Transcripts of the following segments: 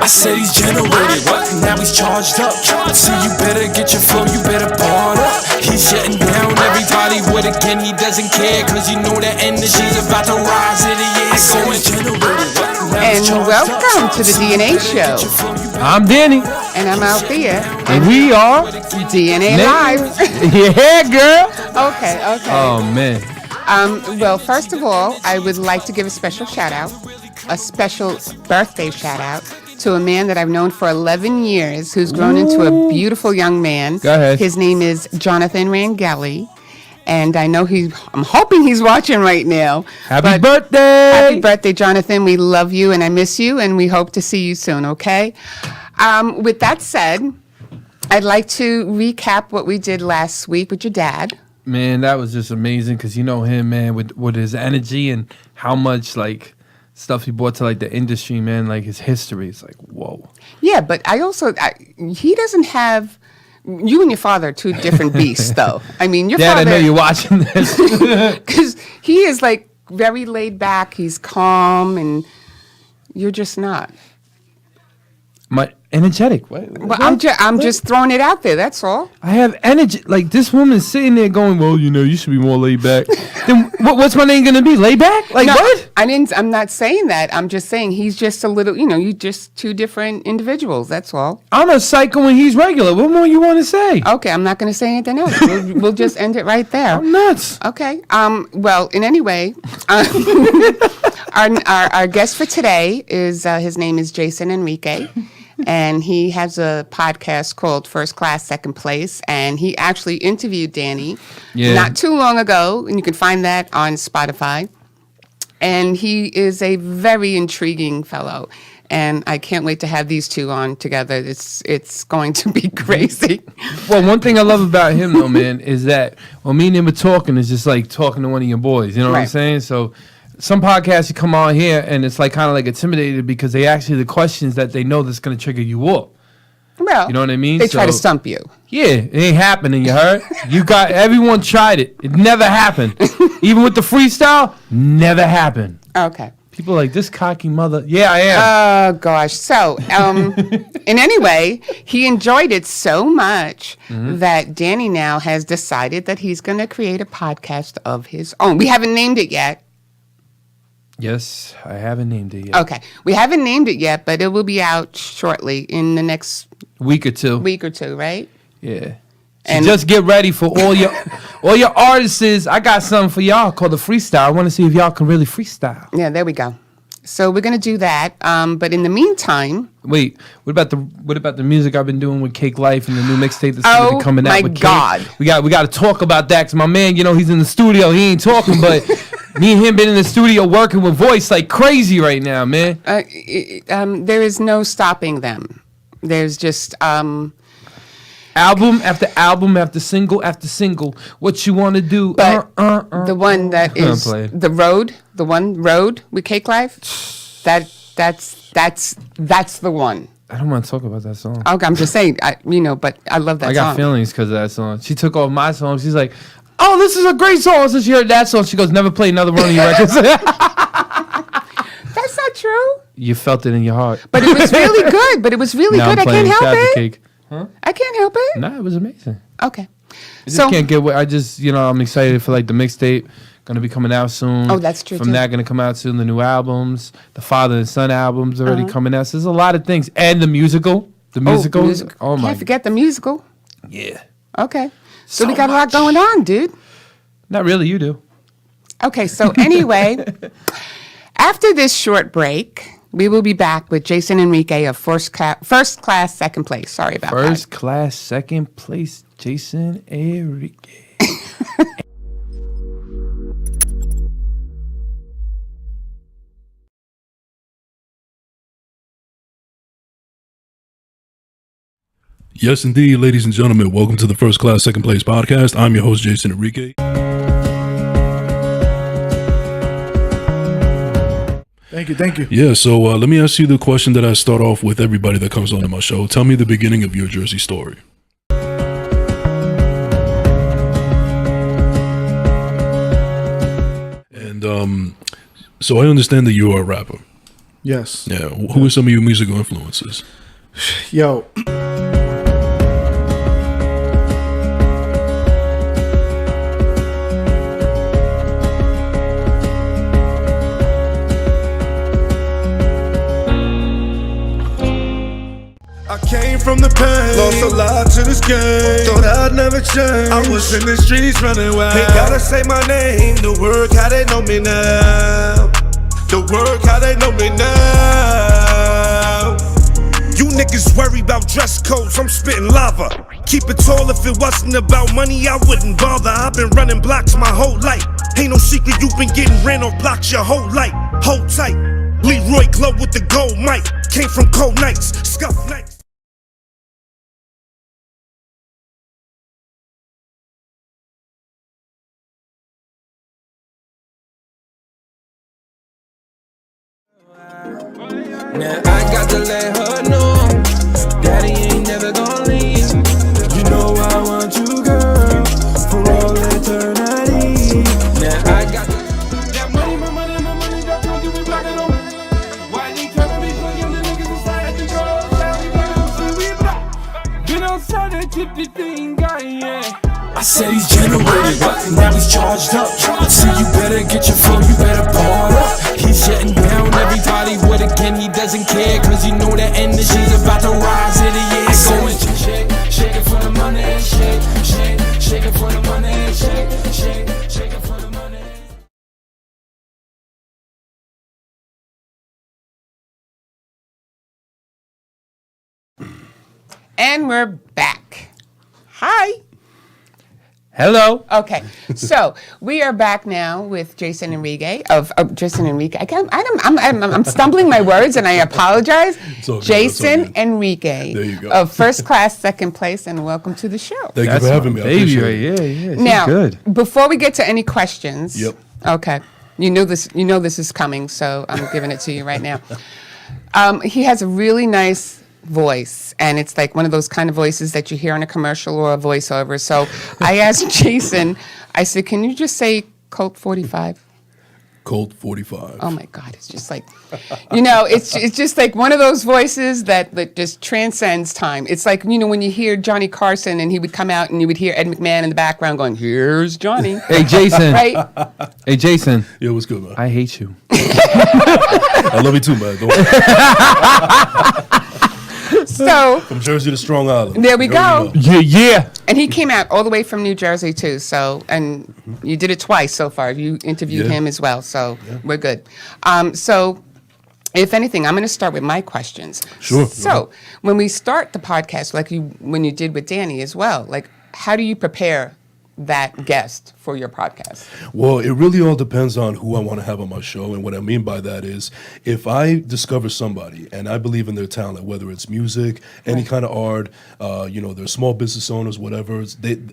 I said he's generated, what? Now he's charged up. So you better get your flow, you better bar up. He's shutting down everybody with again, he doesn't care, cause you know that energy's about to rise in the air. I said he's generated, what? And welcome to the DNA Show. I'm Danny. And I'm Althea. And we are DNA Live. Yeah, girl. Okay. Oh, man. Well, first of all, I would like to give a special shout out, a special birthday shout out to a man that I've known for 11 years who's grown into a beautiful young man. Go ahead. His name is Jonathan Rangeli. And I know I'm hoping he's watching right now. Happy birthday! Happy birthday, Jonathan. We love you and I miss you and we hope to see you soon, okay? With that said, I'd like to recap what we did last week with your dad. Man, that was just amazing because you know him, man, with his energy and how much, like, stuff he brought to, like, the industry, man, like, his history. It's like, whoa. Yeah, but he doesn't have... You and your father are two different beasts, though. I mean, your Dad, father... I know you're watching this. Because he is, like, very laid back. He's calm, and you're just not. Energetic. What? Well, I'm just throwing it out there. That's all. I have energy. Like, this woman's sitting there going, well, you know, you should be more laid back. Then what's my name going to be? Laid back? Like, no, what? I'm not saying that. I'm just saying he's just a little, you just two different individuals. That's all. I'm a psycho and he's regular. What more you want to say? Okay, I'm not going to say anything else. We'll just end it right there. I'm nuts. Okay. Well, in any way, our guest for today is, his name is Jason Enrique. And he has a podcast called First Class, Second Place. And he actually interviewed Danny not too long ago. And you can find that on Spotify. And he is a very intriguing fellow. And I can't wait to have these two on together. It's going to be crazy. Well, one thing I love about him, though, man, is that when me and him are talking, it's just like talking to one of your boys. You know what I'm saying? So... some podcasts you come on here and it's like kind of like intimidated because they ask you the questions that they know that's going to trigger you up. Well, you know what I mean? They try to stump you. Yeah, it ain't happening, you heard? Everyone tried it. It never happened. Even with the freestyle, never happened. Okay. People are like, this cocky mother. Yeah, I am. Oh, gosh. So, in any way, he enjoyed it so much that Danny now has decided that he's going to create a podcast of his own. We haven't named it yet. Yes, I haven't named it yet. Okay. We haven't named it yet, but it will be out shortly in the next week or two, right? Yeah. And just get ready for all your artists. I got something for y'all called the freestyle. I want to see if y'all can really freestyle. Yeah, there we go. So we're going to do that. But in the meantime... Wait, what about the music I've been doing with Cake Life and the new mixtape that's going to be coming out with Cake? Oh, my God. We got to talk about that because my man, he's in the studio. He ain't talking, but me and him been in the studio working with voice like crazy right now, man. There is no stopping them. There's just... album after album after single after single. What you want to do? But the one that is the road with Cake Life. That's the one. I don't want to talk about that song. Okay, I'm just saying. But I love that song. I got feelings because of that song. She took off my song. She's like, "Oh, this is a great song." So she heard that song. She goes, "Never play another one of your records." That's not true. You felt it in your heart. But it was really good. I can't help it. Cake. Huh? I can't help it. Nah, it was amazing. Okay. I just can't get away. I'm excited for like the mixtape. Going to be coming out soon. Oh, that's true. From that, going to come out soon. The new albums, the Father and Son albums already coming out. So there's a lot of things. And the musical. Oh, my. Can't forget the musical. Yeah. Okay. So we got a lot going on, dude. Not really. You do. Okay. So anyway, after this short break, we will be back with Jason Enrique of First Class, Second Place. Sorry about that. First Class, Second Place, Jason Enrique. Yes, indeed, ladies and gentlemen. Welcome to the First Class, Second Place podcast. I'm your host, Jason Enrique. Thank you. Yeah, so let me ask you the question that I start off with everybody that comes on my show. Tell me the beginning of your Jersey story. And so I understand that you are a rapper. Yes. Yeah. Who are some of your musical influences? Yo. I came from the pain, lost a lot to this game, thought I'd never change. I was in the streets running wild. They gotta say my name, the word how they know me now. The word how they know me now. You niggas worry about dress codes, I'm spitting lava. Keep it tall, if it wasn't about money, I wouldn't bother. I've been running blocks my whole life. Ain't no secret you've been getting ran off blocks your whole life. Hold tight, Leroy Glow with the gold mic. Came from cold nights, scuff nights. Now I got to let her know Daddy ain't never gonna leave. You know I want you, girl, for all eternity. Now I got that money, my money, that's gonna give me back at home. Why they tryna be playing the niggas inside the girl? Been outside that gypsy thing, guy, yeah. I said he's generated, but now he's charged up. So you better get your flow, you better part up. He's shutting down everybody with again, he doesn't care, cause you know that energy's about to rise in the air. Going shake, shake it for the money, shake, shake, shake it for the money, shake, shake, shake it for the money. And we're back. Hi. Hello. Okay, so we are back now with Jason Enrique of Jason Enrique. I'm stumbling my words, and I apologize. It's all good, Jason it's all good. Enrique There you go. of First Class Second Place, and welcome to the show. Thank you for having me. I Baby, appreciate it. yeah. Now, She's good. before we get to any questions, Yep. Okay, you know this is coming, so I'm giving it to you right now. He has a really nice voice, and it's like one of those kind of voices that you hear in a commercial or a voiceover. So I asked Jason, I said, can you just say Colt 45? Colt 45. Oh my God, it's just like, it's just like one of those voices that just transcends time. It's like, when you hear Johnny Carson and he would come out and you would hear Ed McMahon in the background going, here's Johnny. Hey, Jason. Right? Hey, Jason. Yeah, what's good, man? I hate you. I love you too, man. Don't worry. So From Jersey to Strong Island. there we go. Yeah. And he came out all the way from New Jersey too. So, and you did it twice so far. You interviewed Yeah. him as well. So we're good. So if anything, I'm going to start with my questions. Sure. So when we start the podcast, when you did with Danny as well, like how do you prepare that guest for your podcast? Well, it really all depends on who I want to have on my show. And what I mean by that is if I discover somebody and I believe in their talent, whether it's music, any kind of art, they're small business owners, whatever,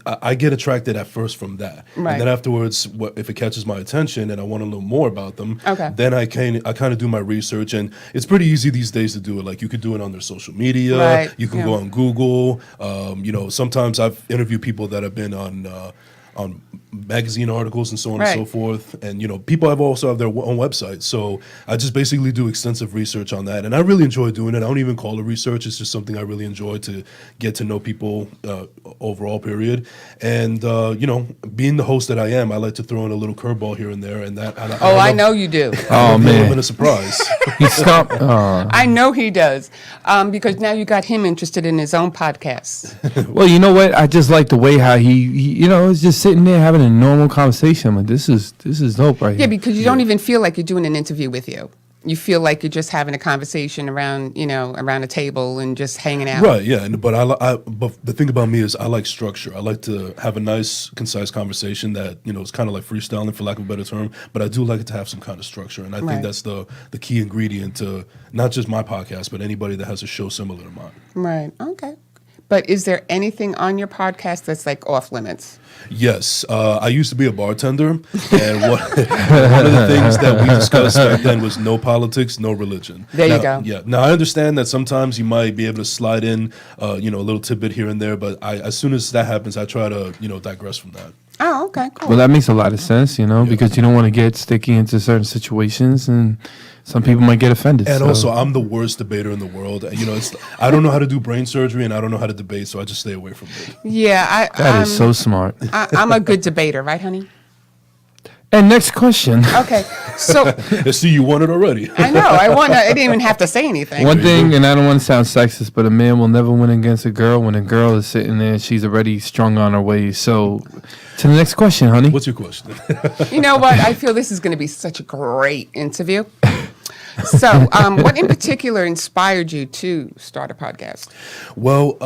I get attracted at first from that. Right. And then afterwards, if it catches my attention and I want to know more about them, Okay. then I kind of do my research. And it's pretty easy these days to do it. Like you could do it on their social media. Right, You can yeah. go on Google. Sometimes I've interviewed people that have been on magazine articles and so on Right. and so forth. And, people also have their own website. So I just basically do extensive research on that. And I really enjoy doing it. I don't even call it research. It's just something I really enjoy to get to know people overall, period. And, being the host that I am, I like to throw in a little curveball here and there. And that. I know you do. Oh, man. Been a surprise. He stopped. Oh. I know he does. Because now you got him interested in his own podcast. Well, you know what? I just like the way how he is just sitting there having a normal conversation. I'm like, this is dope right Yeah, here. because you don't even feel like you're doing an interview with you. You feel like you're just having a conversation around a table and just hanging out. Right, yeah, but the thing about me is I like structure. I like to have a nice, concise conversation that is kind of like freestyling, for lack of a better term. But I do like it to have some kind of structure, and I Right. think that's the key ingredient to not just my podcast, but anybody that has a show similar to mine. Right. Okay. But is there anything on your podcast that's like off limits? Yes, I used to be a bartender, and one of the things that we discussed back then was no politics, no religion. There you Now- go. Yeah. Now I understand that sometimes you might be able to slide in, a little tidbit here and there, but as soon as that happens, I try to, digress from that. Oh, okay, cool. Well, that makes a lot of sense, because you don't want to get sticky into certain situations, and some people might get offended. And also, I'm the worst debater in the world. I don't know how to do brain surgery, and I don't know how to debate, so I just stay away from it. Yeah, that is so smart. I'm a good debater, right, honey? And next question. Okay, so See, you won it already. I know. I didn't even have to say anything. One thing, and I don't want to sound sexist, but a man will never win against a girl when a girl is sitting there and she's already strung on her ways. So, to the next question, honey. What's your question? You know what? I feel this is going to be such a great interview. So, what in particular inspired you to start a podcast? Well,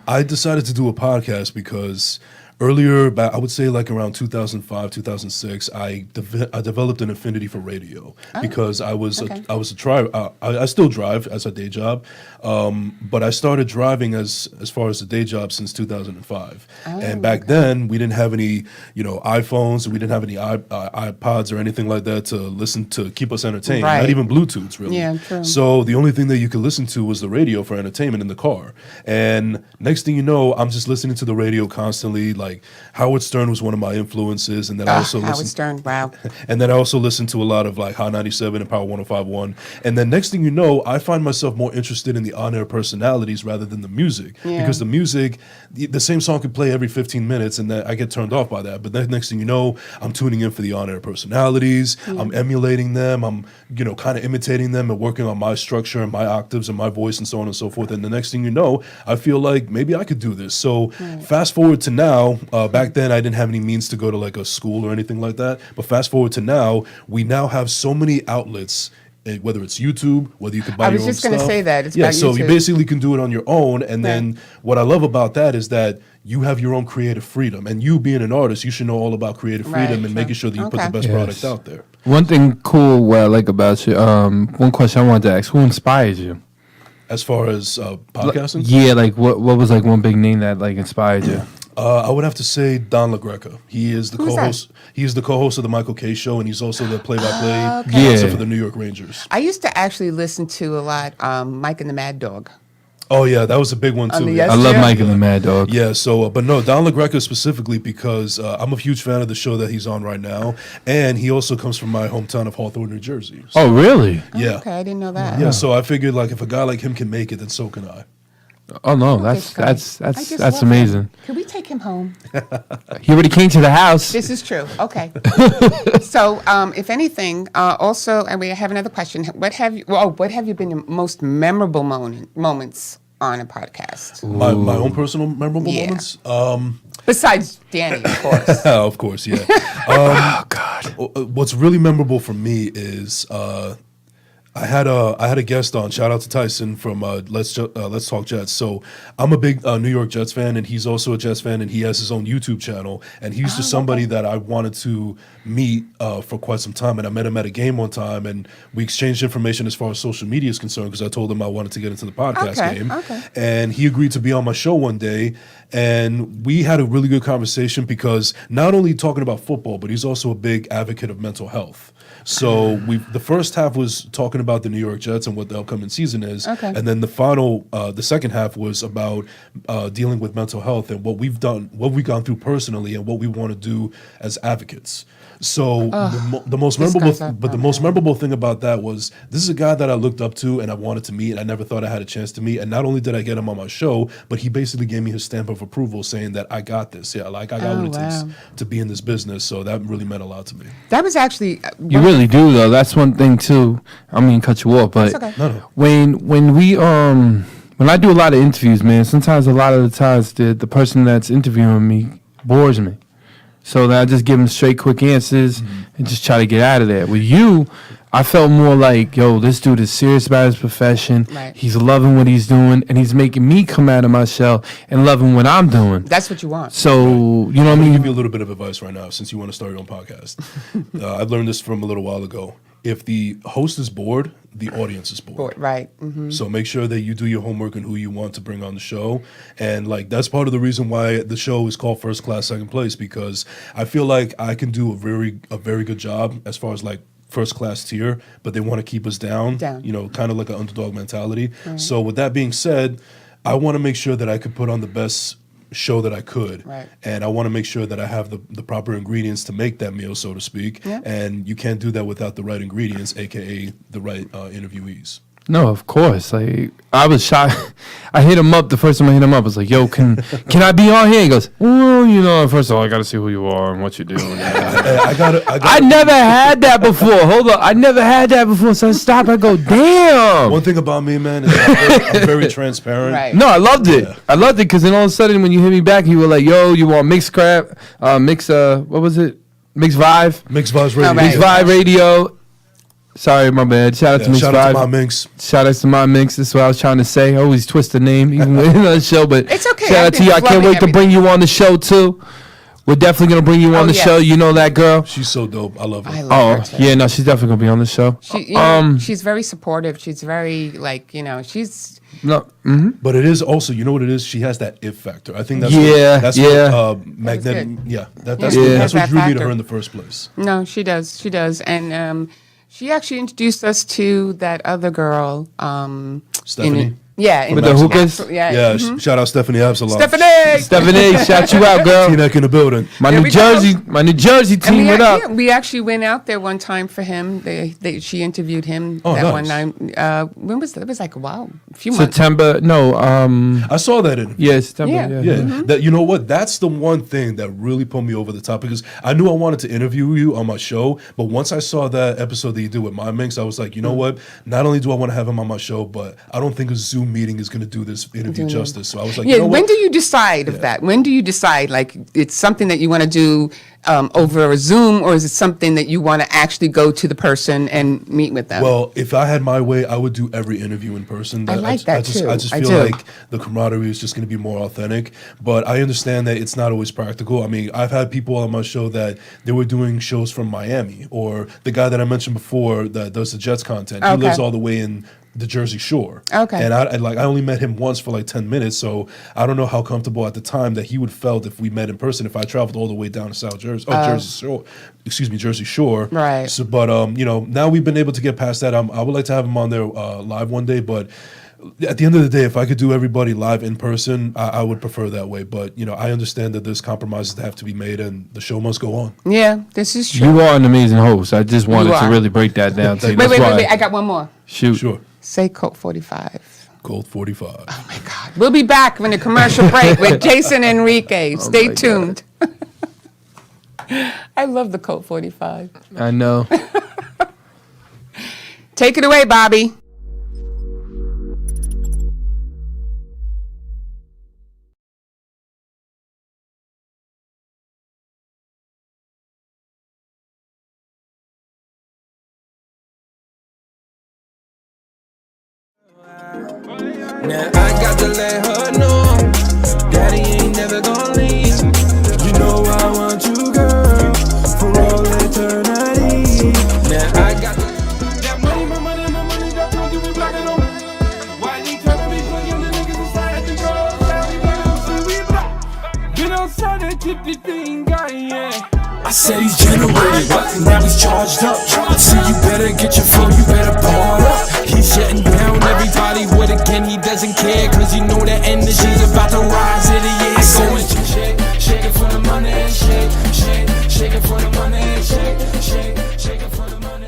I decided to do a podcast because earlier, I would say like around 2005, 2006, I developed an affinity for radio because I still drive as a day job, but I started driving as far as a day job since 2005. And back then, we didn't have any, iPhones, we didn't have any iPods or anything like that to keep us entertained. Right. Not even Bluetooths, really. Yeah, true. So the only thing that you could listen to was the radio for entertainment in the car. And next thing you know, I'm just listening to the radio constantly. Like Howard Stern was one of my influences, and then I also Howard Stern, wow. And then I also listened to a lot of like Hot 97 and Power 105.1. And then next thing you know, I find myself more interested in the on-air personalities rather than the music, because the music, the same song could play every 15 minutes, and I get turned off by that. But then next thing you know, I'm tuning in for the on-air personalities. I'm emulating them. I'm kind of imitating them and working on my structure and my octaves and my voice and so on and so forth. And the next thing you know, I feel like maybe I could do this. So fast forward to now. Back then, I didn't have any means to go to like a school or anything like that. But fast forward to now, we now have so many outlets, whether it's YouTube, whether you can buy your own stuff. I was just going to say that. It's so YouTube. You basically can do it on your own. And then what I love about that is that you have your own creative freedom. And you being an artist, you should know all about creative freedom and making sure that you put the best product out there. One thing cool what I like about you, one question I wanted to ask, who inspires you? As far as podcasting? Yeah, like what was like one big name that like inspired you? I would have to say Don LaGreca. He is the co-host. He is the co-host of the Michael K. Show, and he's also the play-by-play announcer for the New York Rangers. I used to actually listen to a lot Mike and the Mad Dog. Oh yeah, that was a big one too. I love Mike and the Mad Dog. Yeah, so but no, Don LaGreca specifically because I'm a huge fan of the show that he's on right now, and he also comes from my hometown of Hawthorne, New Jersey. So, oh really? Yeah. Okay, I didn't know that. Yeah, so I figured like if a guy like him can make it, then so can I. Oh no, that's amazing. Him. Can we take him home? He already came to the house. This is true. Okay. So, if anything, also, and we have another question. What have you been your most memorable moments on a podcast? My own personal memorable moments. Besides Danny, of course. Of course, yeah. Oh God. What's really memorable for me is. I had a guest on. Shout out to Tyson from Let's Talk Jets. So I'm a big New York Jets fan, and he's also a Jets fan, and he has his own YouTube channel. And he's just somebody that I wanted to meet for quite some time. And I met him at a game one time, and we exchanged information as far as social media is concerned because I told him I wanted to get into the podcast game. Okay. And he agreed to be on my show one day, and we had a really good conversation because not only talking about football, but he's also a big advocate of mental health. So the first half was talking about the New York Jets and what the upcoming season is, and then the second half was about dealing with mental health and what we've done, what we've gone through personally, and what we want to do as advocates. So the most memorable thing about that was this is a guy that I looked up to and I wanted to meet, and I never thought I had a chance to meet. And not only did I get him on my show, but he basically gave me his stamp of approval, saying that I got this. Yeah, like I got what it takes to be in this business. So that really meant a lot to me. That was actually you really do though. That's one thing too. I mean, cut you off, but when I do a lot of interviews, man, sometimes a lot of the times the person that's interviewing me bores me. So then I just give them straight, quick answers and just try to get out of there. With you, I felt more like, yo, this dude is serious about his profession. Right. He's loving what he's doing, and he's making me come out of my shell and loving what I'm doing. That's what you want. So, you know what I mean? I'm going to give you a little bit of advice right now since you want to start your own podcast. I've learned this from a little while ago. If the host is bored, the audience is bored. Right. Mm-hmm. So make sure that you do your homework and who you want to bring on the show. And like that's part of the reason why the show is called First Class Second Place, because I feel like I can do a very good job as far as like first class tier, but they want to keep us down. You know, kind of like an underdog mentality. Right. So with that being said, I want to make sure that I could put on the best show that I could. Right. And I want to make sure that I have the proper ingredients to make that meal, so to speak. Yeah. And you can't do that without the right ingredients, aka the right interviewees. No, of course. Like, I was shocked. I hit him up the first time I hit him up. I was like, "Yo, can I be on here?" He goes, "Well, you know, first of all, I got to see who you are and what you do." I never had that before. Hold on, I never had that before. So I stop. I go, "Damn." One thing about me, man, is I'm very transparent. Right. No, I loved it. Yeah. I loved it because then all of a sudden when you hit me back, you were like, "Yo, you want mixed crab? What was it? Mixed Vibe? Mixed Vibes Radio. Right. Mixed Vibe Radio." Sorry, my bad. Shout out to Mixed Shout out to my Vibe. Minx. Shout out to my Minx. That's what I was trying to say. I always twist the name even on the show, but It's okay. shout I've out to been you. I can't flubbing wait to bring you on the show too. We're definitely gonna bring you on the yes. show. You know that girl. She's so dope. I love her. I love Oh her too. yeah, no, she's definitely gonna be on the show. She's very supportive. She's very she's No, But it is also, you know what it is? She has that if factor. I think that's Yeah, what, that's yeah. what magnetic. good. Yeah, that's Yeah. what, Yeah. that's Has what that drew me to factor. her in the first place. no, she does, and she actually introduced us to that other girl. Stephanie? In With the hookahs? Yeah. Yeah, mhm. shout out Stephanie Absalom. Stephanie. Stephanie, shout you out, girl. T-Neck in the building. My There New we go. Jersey And team. What up? we actually went out there one time for him. She interviewed him Oh, that nice. one night. When was that? It was like a few months. September. No. I saw that interview. Yeah, September. Yeah. Yeah. Yeah, that, you know what? That's the one thing that really put me over the top because I knew I wanted to interview you on my show, but once I saw that episode that you did with My Minx, I was like, you know what? Not only do I want to have him on my show, but I don't think a Zoom meeting is going to do this interview justice. So I was like, Yeah. you know When what? do you decide of that? When do you decide like it's something that you want to do over a Zoom, or is it something that you want to actually go to the person and meet with them? Well, if I had my way, I would do every interview in person. I like that too. I just I feel do. like the camaraderie is just going to be more authentic. But I understand that it's not always practical. I mean, I've had people on my show that they were doing shows from Miami, or the guy that I mentioned before that does the Jets content. He Okay. lives all the way in the Jersey Shore. Okay. And I only met him once for like 10 minutes, so I don't know how comfortable at the time that he would felt if we met in person if I traveled all the way down to South Jersey, Jersey Shore. Excuse me, Jersey Shore. Right. So, but now we've been able to get past that. I would like to have him on there live one day, but at the end of the day, if I could do everybody live in person, I would prefer that way. But I understand that there's compromises that have to be made, and the show must go on. yeah, this is true. You are an amazing host. I just wanted to are. really break that down to you. Wait, That's why. wait. I got one more. Shoot. Sure. Say Colt 45. Cold 45. Oh my God. We'll be back from the commercial break with Jason Enrique. Stay my tuned. I love the Colt 45. I know. Take it away, Bobby. Now I got to let her know Daddy ain't never gonna leave. You know I want you, girl, for all eternity. Now I got that money, that's gonna give me black and on. Why you tryna be putting the niggas inside the girl? Get outside that tippy thing, guy, yeah. I said he's generated, now he's charged up. So you better get your flow, you better part up. He's shutting down everybody with again, he doesn't care. Cause you know the energy's about to rise in the air. Going shake it for the money, shake it for the money, shake it for the money.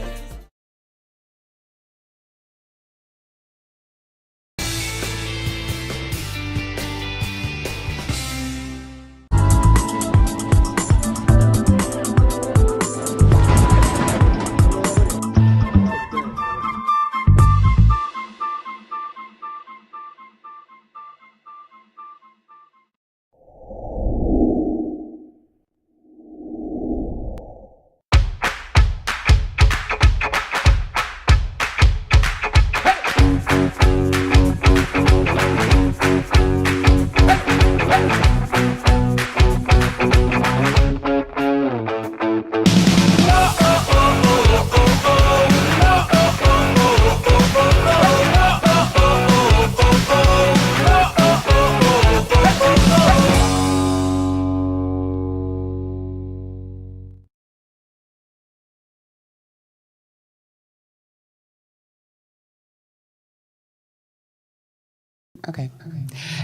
Okay.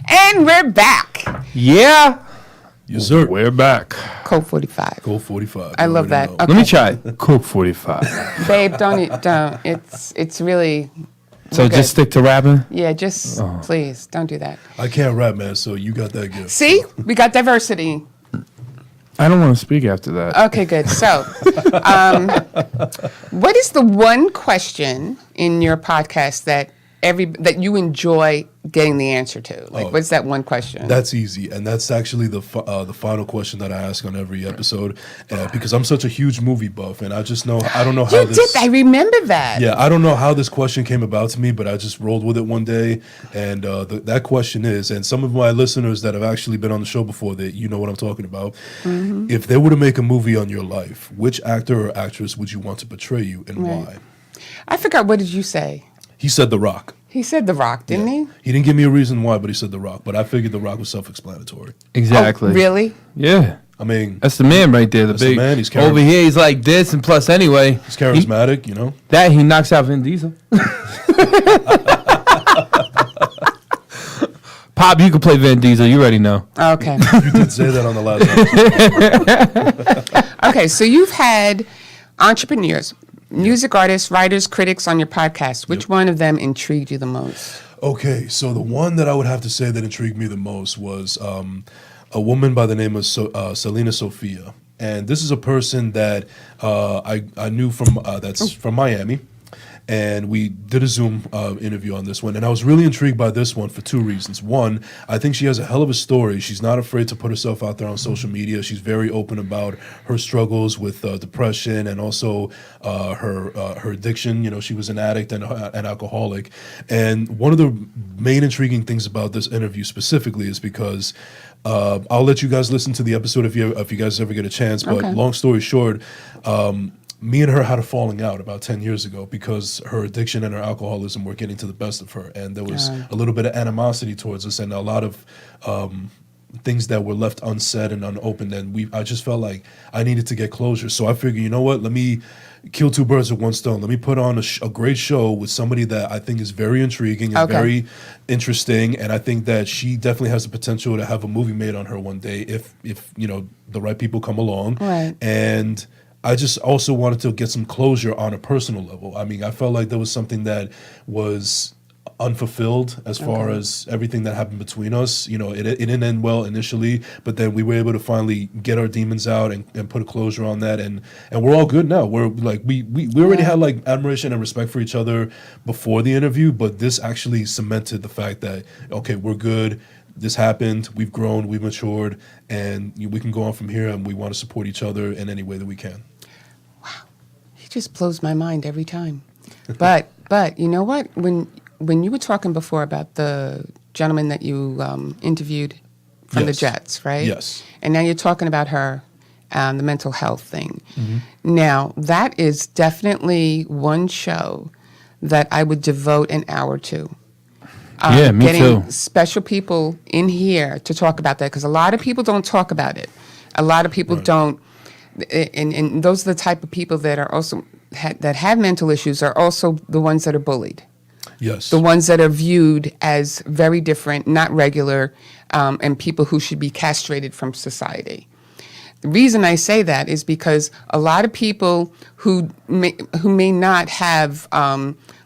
And we're back. Yeah. Yes, sir. We're back. Code 45. Code 45. I You love already that. know. Okay. Let me try it. Coke 45. Babe, don't. It's really. So we're just good. stick to rapping? Yeah, just please don't do that. I can't rap, man, so you got that gift. See, we got diversity. I don't want to speak after that. Okay, good. So, what is the one question in your podcast that you enjoy getting the answer to? Like, what's that one question? That's easy, and that's actually the final question that I ask on every episode, because I'm such a huge movie buff, and I don't know how you this. did. I remember that. Yeah, I don't know how this question came about to me, but I just rolled with it one day, and that question is, and some of my listeners that have actually been on the show before, that you know what I'm talking about. Mm-hmm. If they were to make a movie on your life, which actor or actress would you want to portray you, and why? I forgot. What did you say? He said The Rock. He said The Rock, didn't he? He didn't give me a reason why, but he said The Rock. But I figured The Rock was self-explanatory. Exactly. Oh, really? Yeah. I mean, That's the man right there. The That's the big man. He's over here. He's like this, and plus anyway, he's charismatic, you know. that he knocks out Vin Diesel. Pop, you can play Vin Diesel. You already know. Okay. You did say that on the last episode. Okay, so you've had entrepreneurs, music artists, writers, critics on your podcast. Which one of them intrigued you the most? Okay, so the one that I would have to say that intrigued me the most was a woman by the name of Selena Sophia. And this is a person that I knew from that's from Miami. And we did a Zoom interview on this one. And I was really intrigued by this one for two reasons. One, I think she has a hell of a story. She's not afraid to put herself out there on social media. She's very open about her struggles with depression and also her addiction. You know, she was an addict and an alcoholic. And one of the main intriguing things about this interview specifically is because I'll let you guys listen to the episode if you guys ever get a chance. But long story short, me and her had a falling out about 10 years ago because her addiction and her alcoholism were getting to the best of her. And there was a little bit of animosity towards us and a lot of things that were left unsaid and unopened. And I just felt like I needed to get closure. So I figured, you know what, let me kill two birds with one stone. Let me put on a great show with somebody that I think is very intriguing and very interesting. And I think that she definitely has the potential to have a movie made on her one day if you know, the right people come along. Right. And I just also wanted to get some closure on a personal level. I mean, I felt like there was something that was unfulfilled as far as everything that happened between us. You know, it didn't end well initially, but then we were able to finally get our demons out and put a closure on that, and we're all good now. We're like we already had like admiration and respect for each other before the interview, but this actually cemented the fact that okay, we're good. This happened, we've grown, we've matured, and we can go on from here, and we want to support each other in any way that we can. He just blows my mind every time. But you know what? When you were talking before about the gentleman that you interviewed from the Jets, right? Yes. And now you're talking about her, the mental health thing. Now, that is definitely one show that I would devote an hour to. Yeah, me getting too. special people in here to talk about that, because a lot of people don't talk about it. A lot of people don't, and those are the type of people that are also that have mental issues are also the ones that are bullied. Yes. The ones that are viewed as very different, not regular, and people who should be castrated from society. The reason I say that is because a lot of people who may not have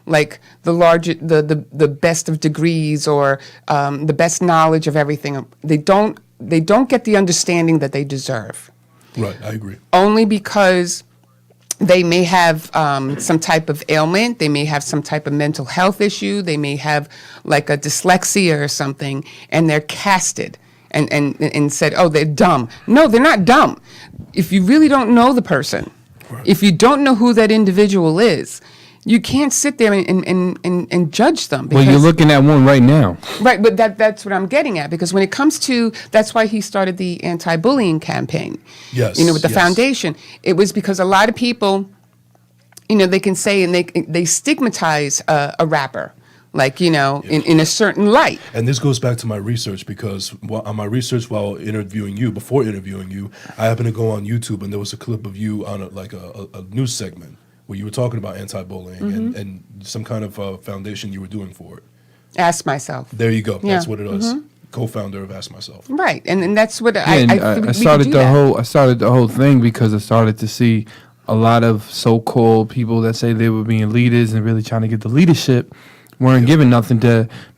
like the best of degrees or the best knowledge of everything, they don't get the understanding that they deserve. Right, I agree. Only because they may have some type of ailment, they may have some type of mental health issue, they may have like a dyslexia or something, and they're casted and said, oh, they're dumb. No, they're not dumb. If you really don't know the person, if you don't know who that individual is, you can't sit there and judge them. Well, you're looking at one right now. Right, but that's what I'm getting at, because when it comes to, that's why he started the anti-bullying campaign. Yes. You know, with the foundation. It was because a lot of people, you know, they can say, and they stigmatize a rapper, like, you know, in a certain light. And this goes back to my research, because on my research while interviewing you, before interviewing you, I happened to go on YouTube, and there was a clip of you on a news segment where you were talking about anti-bullying and some kind of foundation you were doing for it. Ask Myself. There you go. Yeah. That's what it was. co-founder of Ask Myself. Right, and that's what I started the whole thing because I started to see a lot of so-called people that say they were being leaders and really trying to get the leadership weren't giving nothing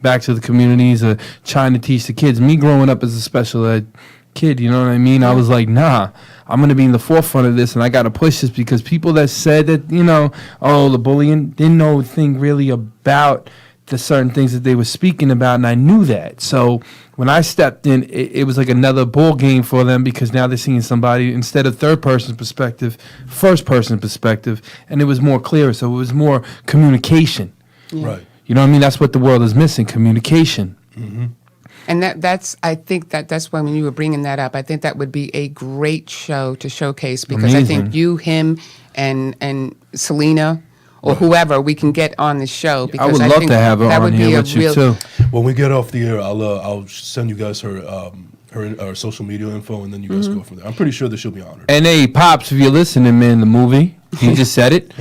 back to the communities or trying to teach the kids. Me growing up as a special ed kid, you know what I mean? I was like, nah, I'm going to be in the forefront of this, and I got to push this because people that said that, the bullying, didn't know a thing really about the certain things that they were speaking about, and I knew that. So when I stepped in, it was like another ball game for them because now they're seeing somebody instead of third-person perspective, first-person perspective, and it was more clear. So it was more communication. Yeah. Right. You know what I mean? That's what the world is missing, communication. Mm-hmm. And I think that's why when you were bringing that up, I think that would be a great show to showcase because I think you, him, and Selena or whoever we can get on the show. Because I would love to have her on here with you too. When we get off the air, I'll send you guys her social media info, and then you guys go from there. I'm pretty sure that she'll be honored. And hey, Pops, if you're listening, man, the movie, he just said it.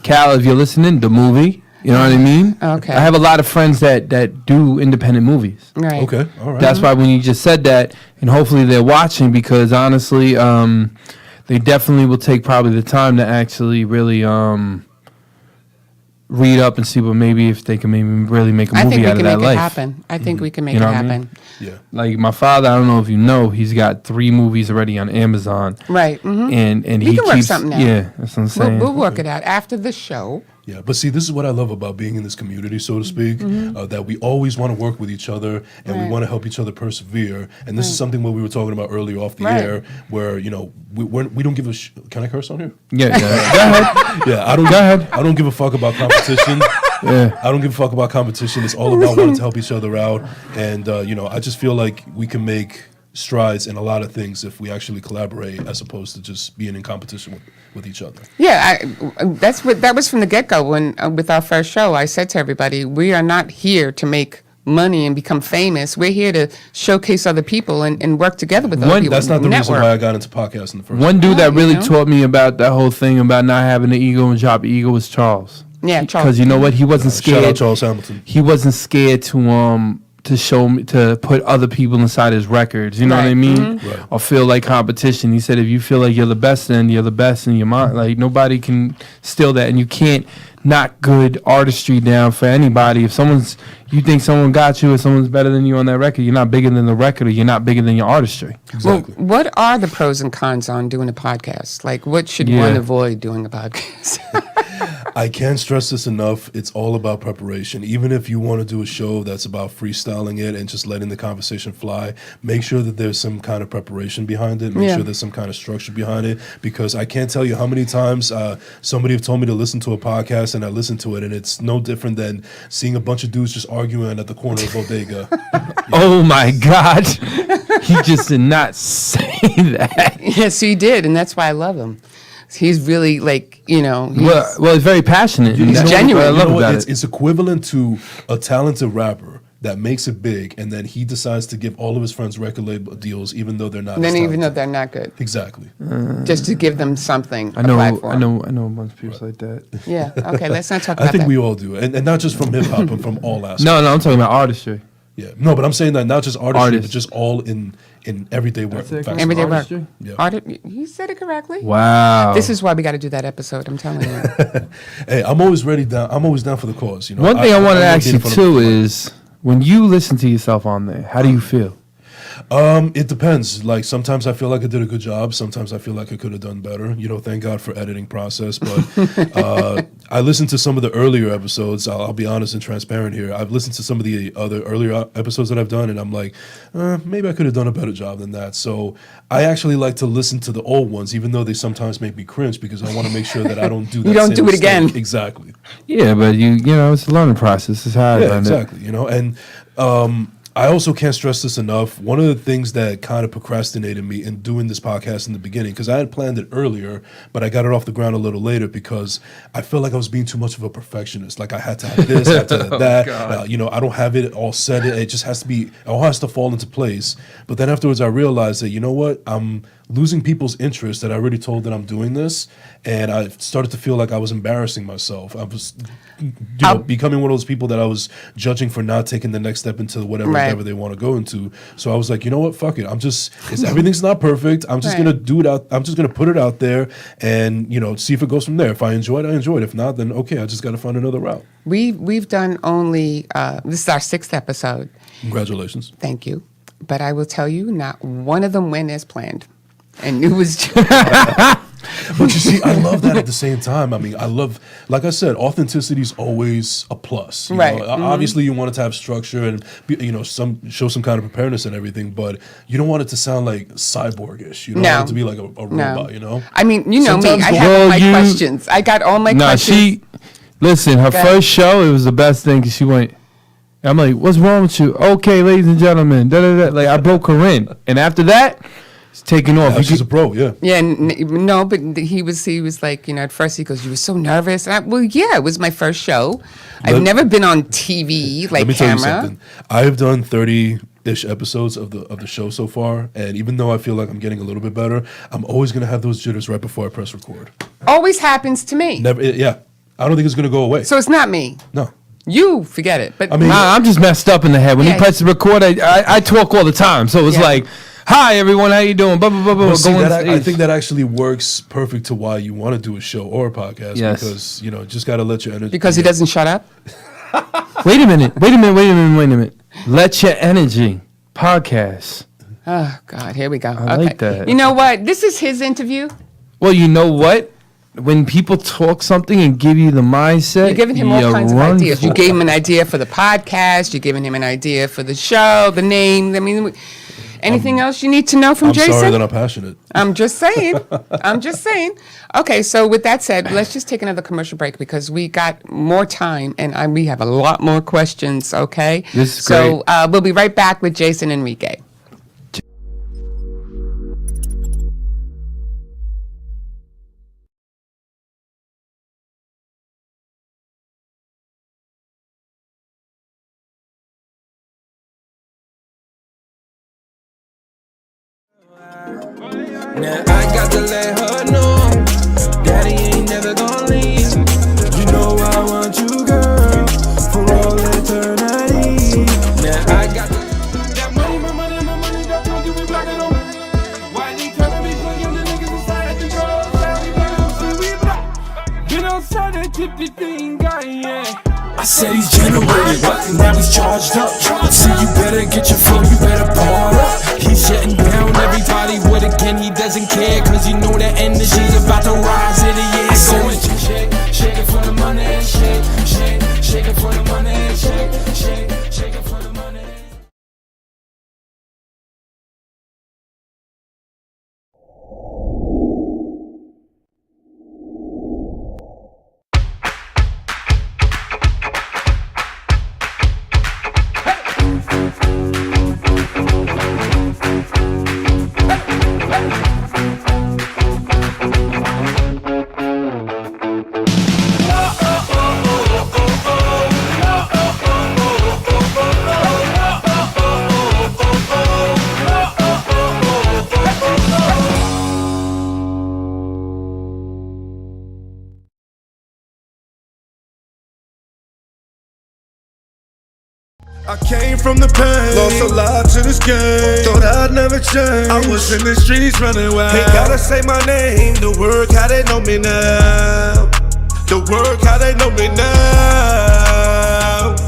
Cal, if you're listening, the movie. You know what I mean? Okay. I have a lot of friends that do independent movies. Right. Okay. All right. That's why when you just said that, and hopefully they're watching because honestly, they definitely will take probably the time to actually really read up and see what maybe if they can maybe really make a movie out of that life. I think we can make You know it what I mean? happen. Yeah. Like my father, I don't know if you know, he's got 3 movies already on Amazon. Right. Mm-hmm. And We he can work keeps something out. Yeah, that's what I'm saying. We'll work it out after the show. Yeah, but see, this is what I love about being in this community, so to speak, that we always want to work with each other and we want to help each other persevere. And this is something what we were talking about earlier off the air, where we don't give a can I curse on here? Yeah, go ahead. Yeah, I don't give a fuck about competition. I don't give a fuck about competition. It's all about wanting to help each other out, and I just feel like we can make strides in a lot of things if we actually collaborate as opposed to just being in competition with each other. Yeah, that was from the get-go when with our first show. I said to everybody, we are not here to make money and become famous. We're here to showcase other people and work together with other people. That's not the reason why I got into podcasting in the first place. One dude that really taught me about that whole thing about not having an ego and drop ego was Charles. Yeah, Charles. Because you know what? He wasn't scared. Shout out Charles Hamilton. He wasn't scared to show me, to put other people inside his records. You know what I mean? Right. Or feel like competition. He said, if you feel like you're the best, then you're the best in your mind. Like nobody can steal that, and you can't knock good artistry down for anybody. If you think someone got you or someone's better than you on that record, you're not bigger than the record, or you're not bigger than your artistry. Exactly. Well, what are the pros and cons on doing a podcast? Like, what should one avoid doing a podcast? I can't stress this enough. It's all about preparation. Even if you want to do a show that's about freestyling it and just letting the conversation fly, make sure that there's some kind of preparation behind it. Make sure there's some kind of structure behind it. Because I can't tell you how many times somebody have told me to listen to a podcast and I listen to it, and it's no different than seeing a bunch of dudes just arguing at the corner of Bodega. Oh my God. He just did not say that. Yes, he did, and that's why I love him. He's really well, he's very passionate. He's genuine. I love about it. It's equivalent to a talented rapper that makes it big, and then he decides to give all of his friends record label deals, even though they're not. Even though they're not good. Exactly. Just to give them something. I know a bunch of people like that. Yeah. Okay. Let's not talk about that. I think we all do, and not just from hip hop, and from all aspects. No, I'm talking about artistry. Yeah. No, but I'm saying that not just artistry, but just all in everyday work. Everyday work. Yeah. You said it correctly. Wow. This is why we got to do that episode. I'm telling you. Hey, I'm always down. I'm always down for the cause. You know. One thing I want to ask you too is, when you listen to yourself on there, how do you feel? It depends. Like sometimes I feel like I did a good job. Sometimes I feel like I could have done better. Thank God for editing process. But I listened to some of the earlier episodes. I'll be honest and transparent here. I've listened to some of the other earlier episodes that I've done, and I'm like, maybe I could have done a better job than that. So I actually like to listen to the old ones, even though they sometimes make me cringe, because I want to make sure that I don't do that. You don't do it again. Exactly. Yeah, but you know, it's a learning process. It's hard. Yeah, exactly. And I also can't stress this enough. One of the things that kind of procrastinated me in doing this podcast in the beginning, because I had planned it earlier, but I got it off the ground a little later because I felt like I was being too much of a perfectionist. Like I had to have this, had to have that. I don't have it all set. It just has to be, it all has to fall into place. But then afterwards, I realized that, you know what? I'm losing people's interest that I already told that I'm doing this, and I started to feel like I was embarrassing myself. I was, becoming one of those people that I was judging for not taking the next step into whatever endeavor they want to go into. So I was like, you know what, fuck it. Everything's not perfect. I'm just gonna do it out. I'm just gonna put it out there, and see if it goes from there. If I enjoy it, I enjoy it. If not, then okay, I just got to find another route. We've done only this is our 6th episode. Congratulations. Thank you. But I will tell you, not one of them went as planned. And it was just But you see, I love that at the same time. I mean, I love, like I said, authenticity is always a plus. You know? Obviously, you want it to have structure and show some kind of preparedness and everything, but you don't want it to sound like cyborgish. You don't want it to be like a robot. I mean, you know Sometimes me. I have all my questions. I got all my questions. Listen, her first show, it was the best thing because she went. I'm like, what's wrong with you? Okay, ladies and gentlemen. Like, I broke her in. And after that, it's taking off. Yeah, she's a pro, yeah. Yeah, no, but he was like, at first he goes, you were so nervous. And well, yeah, it was my first show. I've never been on TV, like let me camera. tell you something. I've done 30-ish episodes of the show so far, and even though I feel like I'm getting a little bit better, I'm always going to have those jitters right before I press record. Always happens to me. Never, yeah. I don't think it's going to go away. So it's not me. No. You forget it. But I mean, I'm just messed up in the head. When he presses record, I talk all the time. So it's like, hi, everyone, how you doing? Blah, blah, blah, blah. I think that actually works perfect to why you want to do a show or a podcast because, just got to let your energy. Because he doesn't shut up? Wait a minute. Let your energy. Podcast. Oh, God, here we go. I like that. You know what? This is his interview. Well, you know what? When people talk something and give you the mindset, you're giving him all kinds of ideas. You gave him an idea for the podcast. You're giving him an idea for the show, the name. I mean, anything else you need to know from Jason? I'm sorry that I'm passionate. I'm just saying. Okay, so with that said, let's just take another commercial break because we got more time and we have a lot more questions, okay? This is great. So we'll be right back with Jason Enrique. Now I got to let her know, Daddy ain't never gonna leave. You know I want you, girl, for all eternity. Now I got that money, that's gonna give me black and on. Why they tryna be playing the niggas inside the girls? Been outside that tippy thing, guy, yeah. I said he's generated, now he's charged up. So you better get your flow, you better bar up. He's shutting down everybody with again, he doesn't care. Cause you know that energy's about to rise in the air. So shake it for the money, shake it for the money, shake it for the money. I came from the pain, lost a lot to this game, thought I'd never change. I was in the streets running wild, ain't gotta say my name, the work how they know me now. The work how they know me now.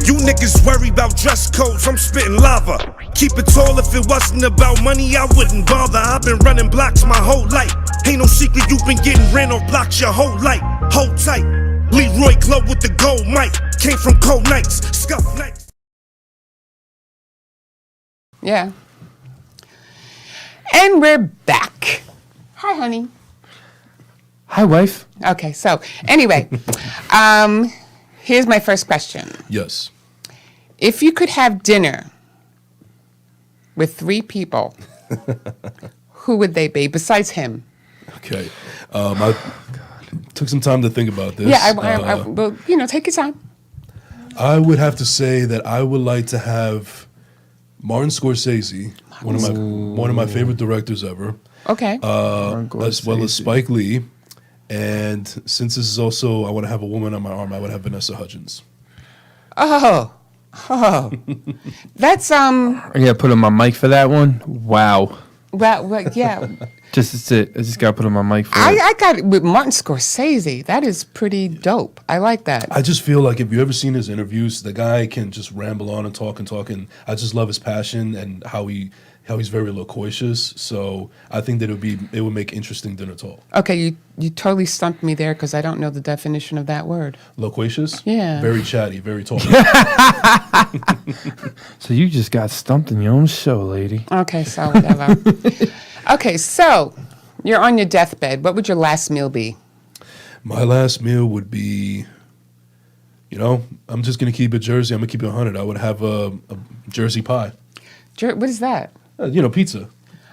You niggas worry about dress codes, I'm spitting lava. Keep it tall, if it wasn't about money, I wouldn't bother. I've been running blocks my whole life. Ain't no secret you've been getting ran off blocks your whole life. Hold tight, Leroy Glow with the gold mic. Came from cold nights, scuff nights. Yeah. And we're back. Hi, honey. Hi, wife. Okay, so anyway, here's my first question. Yes. If you could have dinner with 3 people, who would they be besides him? Okay. I took some time to think about this. Yeah, well, take your time. I would have to say that I would like to have Martin Scorsese, one of my favorite directors ever. Okay. As well as Spike Lee. And since this is also, I want to have a woman on my arm, I would have Vanessa Hudgens. Oh. That's I gotta put on my mic for that one. Wow. well yeah. That's it. I just gotta put on my mic for it. I got it with Martin Scorsese. That is pretty dope. I like that. I just feel like if you ever seen his interviews, the guy can just ramble on and talk, and I just love his passion and how he's very loquacious. So I think that it would make interesting dinner talk. Okay, you totally stumped me there because I don't know the definition of that word. Loquacious? Yeah. Very chatty, very talkative. So you just got stumped in your own show, lady. Okay, so whatever. Okay, so you're on your deathbed. What would your last meal be? My last meal would be, I'm just going to keep it Jersey. I'm going to keep it 100. I would have a Jersey pie. What is that? Pizza.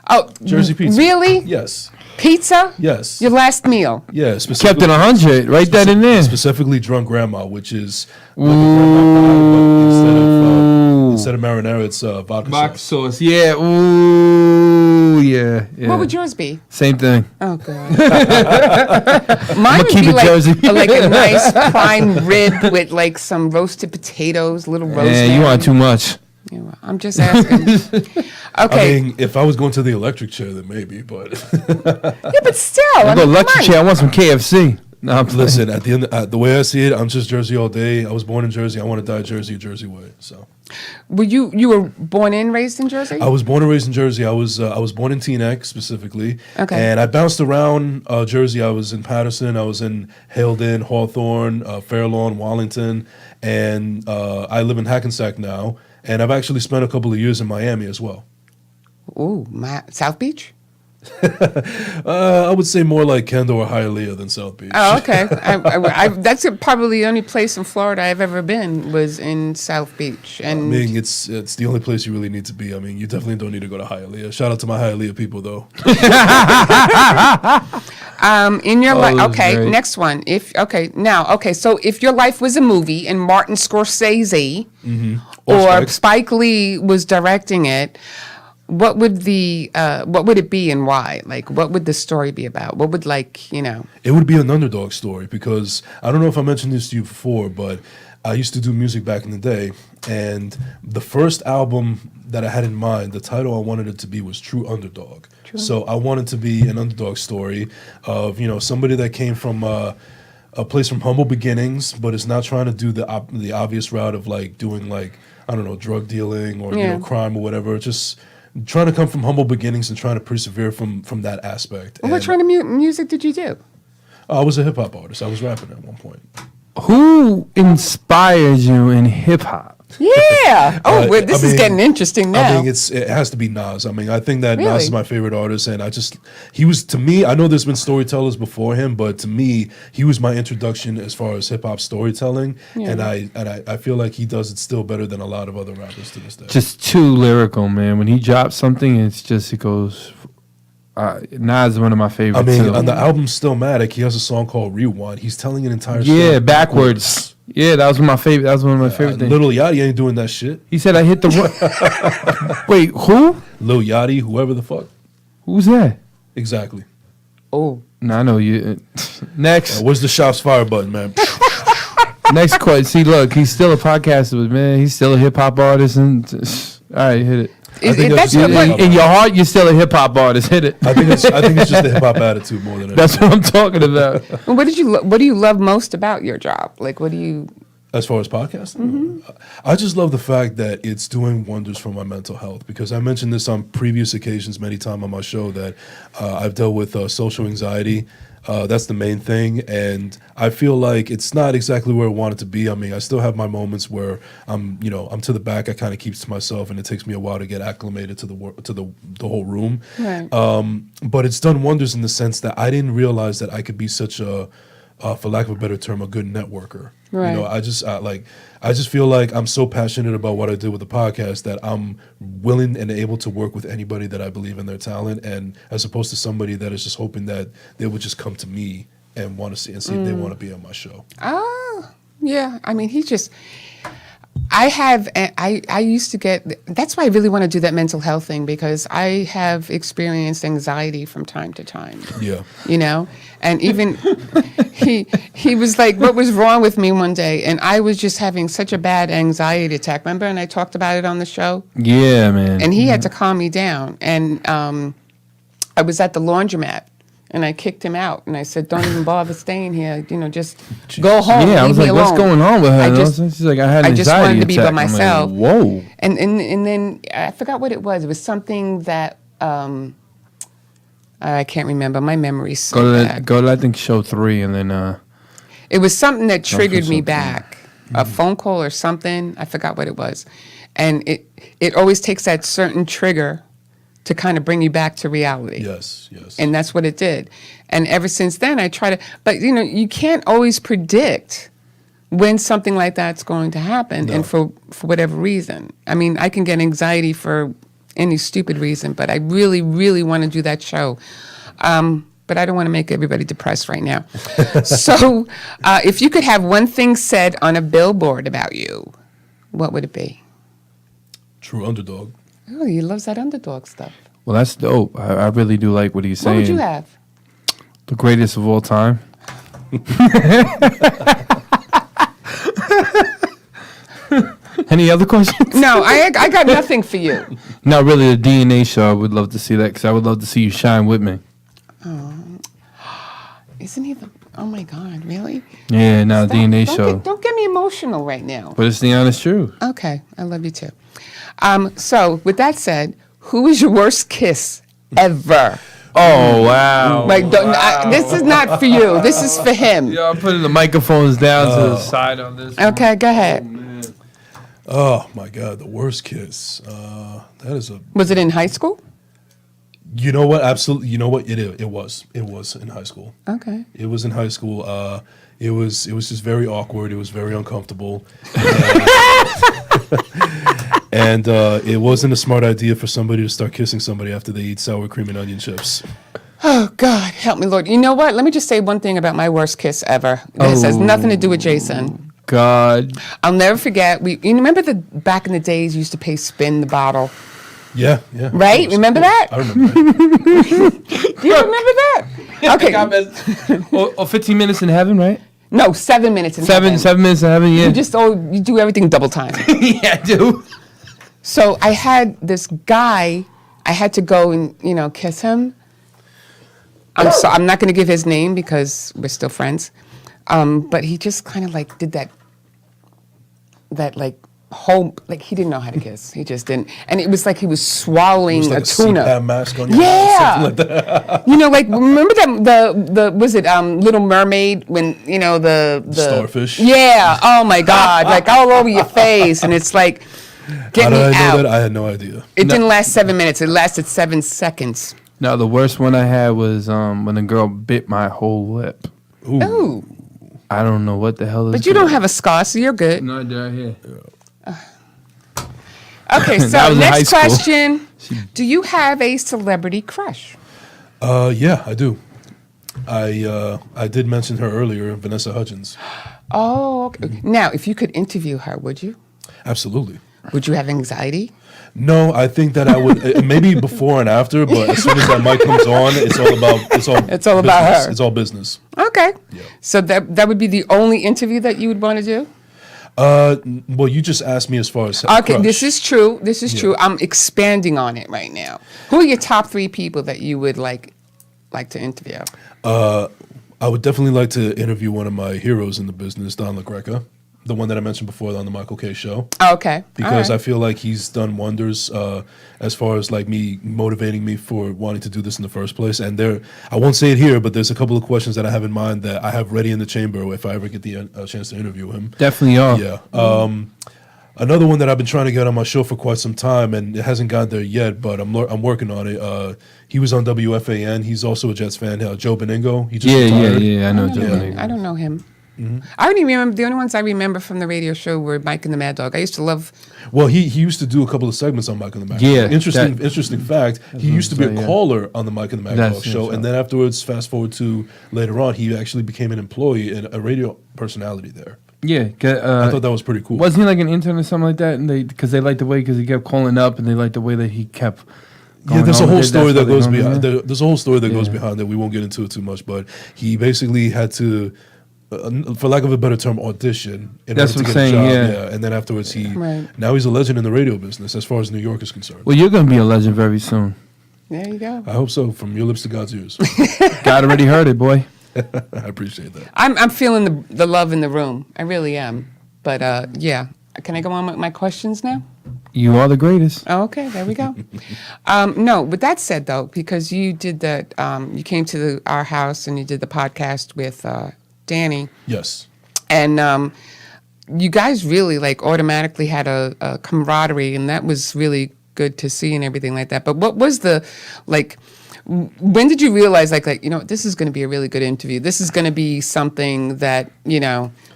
Oh, Jersey pizza. Really? Yes. Pizza? Yes. Your last meal? Yeah. Kept it 100. Write that in there. Specifically drunk grandma, which is like a grandma pie, but instead of marinara, it's vodka sauce. Yeah. Ooh. Yeah. What would yours be? Same thing. Oh, God. Mine would keep be it Jersey. like a nice prime rib with like some roasted potatoes, little roast. Yeah, you want too much. Yeah, well, I'm just asking. Okay. I mean, if I was going to the electric chair, then maybe, but Yeah, but still. I go come electric on. chair. I want some KFC. No, I'm listen. At the end, the way I see it, I'm just Jersey all day. I was born in Jersey. I want to die Jersey, Jersey way. So, Were you were born and raised in Jersey? I was born and raised in Jersey. I was born in Teaneck specifically. Okay. And I bounced around Jersey. I was in Patterson. I was in Haledon, Hawthorne, Fair Lawn, Wallington, and I live in Hackensack now. And I've actually spent a couple of years in Miami as well. Ooh, South Beach? I would say more like Kendall or Hialeah than South Beach. Oh, okay. That's probably the only place in Florida I've ever been was in South Beach. And I mean, it's the only place you really need to be. I mean, you definitely don't need to go to Hialeah. Shout out to my Hialeah people, though. In your life, okay. great. Next one. So if your life was a movie and Martin Scorsese or Spike Lee was directing it, what would it be and why? Like, what would the story be about? What would It would be an underdog story because I don't know if I mentioned this to you before, but I used to do music back in the day, and the first album that I had in mind, the title I wanted it to be was True Underdog. So I wanted to be an underdog story of somebody that came from a place from humble beginnings, but is not trying to do the obvious route of like doing drug dealing or crime or whatever. Just trying to come from humble beginnings and trying to persevere from that aspect. What kind of music did you do? I was a hip hop artist. I was rapping at one point. Who inspired you in hip hop? Yeah. This is getting interesting now. I mean, it has to be Nas. I mean, I think that Really? Nas is my favorite artist, and he was, to me, I know there's been storytellers before him, but to me, he was my introduction as far as hip hop storytelling, and I feel like he does it still better than a lot of other rappers to this day. Just too lyrical, man. When he drops something, it goes. Nas is one of my favorites. I mean, too. on the album Stillmatic, he has a song called Rewind. He's telling an entire Yeah, story backwards. Yeah, that was my favorite. That was one of my favorite things. Lil Yachty ain't doing that shit. He said I hit the Wait, who? Lil Yachty, whoever the fuck. Who's that? Exactly. Oh. No, I know you. Next. Where's the shots fire button, man? Next question. See, look, he's still a podcaster, but man, he's still a hip hop artist. And all right, hit it. In your heart, you're still a hip hop artist. Hit it. I think it's just the hip hop attitude more than anything. That's what I'm talking about. What do you love most about your job? Like, what do you? As far as podcasting, I just love the fact that it's doing wonders for my mental health, because I mentioned this on previous occasions many times on my show that I've dealt with social anxiety. That's the main thing, and I feel like it's not exactly where I want it to be. I mean, I still have my moments where I'm to the back. I kind of keep to myself, and it takes me a while to get acclimated to the whole room. Right. But it's done wonders in the sense that I didn't realize that I could be such a, for lack of a better term, a good networker. Right. I just feel like I'm so passionate about what I do with the podcast that I'm willing and able to work with anybody that I believe in their talent, and as opposed to somebody that is just hoping that they would just come to me and want to see if they want to be on my show. Oh, yeah. I mean, I used to get, that's why I really want to do that mental health thing, because I have experienced anxiety from time to time. Yeah. You know? And even he was like, what was wrong with me one day? And I was just having such a bad anxiety attack. Remember? And I talked about it on the show? Yeah, man. And he had to calm me down. And I was at the laundromat. And I kicked him out, and I said, "Don't even bother staying here. You know, just go home. Yeah, I was leave like, me "What's alone." going on with her?" She's like, "I had an I just anxiety wanted to be by attack." I'm like, myself. whoa. And then I forgot what it was. It was something that I can't remember. My memory's so bad. Go to I think show 3, and then It was something that triggered me something. back. A phone call or something. I forgot what it was. And it always takes that certain trigger to kind of bring you back to reality. Yes. And that's what it did. And ever since then, I try to, but you know, you can't always predict when something like that's going to happen, and for whatever reason. I mean, I can get anxiety for any stupid reason, but I really, really want to do that show. But I don't want to make everybody depressed right now. So if you could have one thing said on a billboard about you, what would it be? True underdog. Oh, he loves that underdog stuff. well, that's dope. I really do like what he's saying. What would you have? The greatest of all time. Any other questions? No, I got nothing for you. Not really. The DNA show. I would love to see that because I would love to see you shine with me. Isn't he the? Oh my God, really? Yeah, no, Stop. DNA show. Don't get me emotional right now. But it's the honest truth. Okay, I love you too. So with that said, who is your worst kiss ever? Oh wow! Like, this is not for you. This is for him. Yeah, I'm putting the microphones down to the side on this. Okay, go ahead. Man. Oh my God, the worst kiss. That is a. Was it in high school? You know what? Absolutely. You know what? It was. It was in high school. Okay. It was in high school. It was just very awkward. It was very uncomfortable. And it wasn't a smart idea for somebody to start kissing somebody after they eat sour cream and onion chips. Oh God, help me, Lord. You know what? Let me just say one thing about my worst kiss ever. This has nothing to do with Jason. God. I'll never forget. You remember back in the days you used to pay spin the bottle? Yeah. Right? Remember that? I remember that. Do you remember that? Okay. Or 15 minutes in heaven, right? No, 7 minutes in Seven heaven. minutes in heaven, yeah. You do everything double time. Yeah, I do. So I had this guy, I had to go and, kiss him. I'm not going to give his name because we're still friends. But he just kind of like did that like whole, like he didn't know how to kiss. He just didn't. And it was like he was swallowing like a tuna. CPAP mask on your Yeah. something like that. Like remember the was it Little Mermaid when the Starfish. Yeah. Oh my God! Like all over your face, and it's like, get How me did I out. know that? I had no idea. It didn't last 7 minutes. It lasted 7 seconds. No, the worst one I had was when a girl bit my whole lip. Ooh. I don't know what the hell is. But you don't have a scar, so you're good. No, they're here. Okay, That so was in high next school. question. Do you have a celebrity crush? Yeah, I do. I did mention her earlier, Vanessa Hudgens. Oh, okay. Now, if you could interview her, would you? Absolutely. Would you have anxiety? No, I think that I would maybe before and after, but as soon as that mic comes on, it's all about her. It's all business. Okay. Yeah. So that would be the only interview that you would want to do? Well, you just asked me as far as Okay, crush. this is true. This is true. I'm expanding on it right now. Who are your top 3 people that you would like to interview? I would definitely like to interview one of my heroes in the business, Don LaGreca, the one that I mentioned before on the Michael K. Show. Okay. Because All I right. feel like he's done wonders as far as like me motivating me for wanting to do this in the first place. And I won't say it here, but there's a couple of questions that I have in mind that I have ready in the chamber if I ever get the chance to interview him. Definitely are. Yeah. Another one that I've been trying to get on my show for quite some time, and it hasn't got there yet, but I'm working on it. He was on WFAN. He's also a Jets fan. Joe Beningo. He just retired. Yeah. I know Joe Beningo. I don't know him. I don't even remember. The only ones I remember from the radio show were Mike and the Mad Dog. I used to love. Well, he used to do a couple of segments on Mike and the Mad Dog. Yeah, Interesting fact. He used to be a caller on the Mike and the Mad That's Dog show, right. and then afterwards, fast forward to later on, he actually became an employee and a radio personality there. Yeah, I thought that was pretty cool. Wasn't he like an intern or something like that? And because they liked the way, because he kept calling up, and they liked the way that he kept. There's a whole story that goes behind. There's a whole story that goes behind it. We won't get into it too much, but he basically had to, for lack of a better term, audition in order to get a job. Yeah, and then afterwards now he's a legend in the radio business as far as New York is concerned. Well, you're going to be a legend very soon. There you go. I hope so. From your lips to God's ears. God already heard it, boy. I appreciate that. I'm feeling the love in the room. I really am. But yeah, can I go on with my questions now? You are the greatest. Oh, okay, there we go. No, with that said, though, because you did that, you came to our house and you did the podcast with Danny. Yes. And you guys really like automatically had a camaraderie, and that was really good to see and everything like that. But what was the like? When did you realize like this is going to be a really good interview? This is going to be something that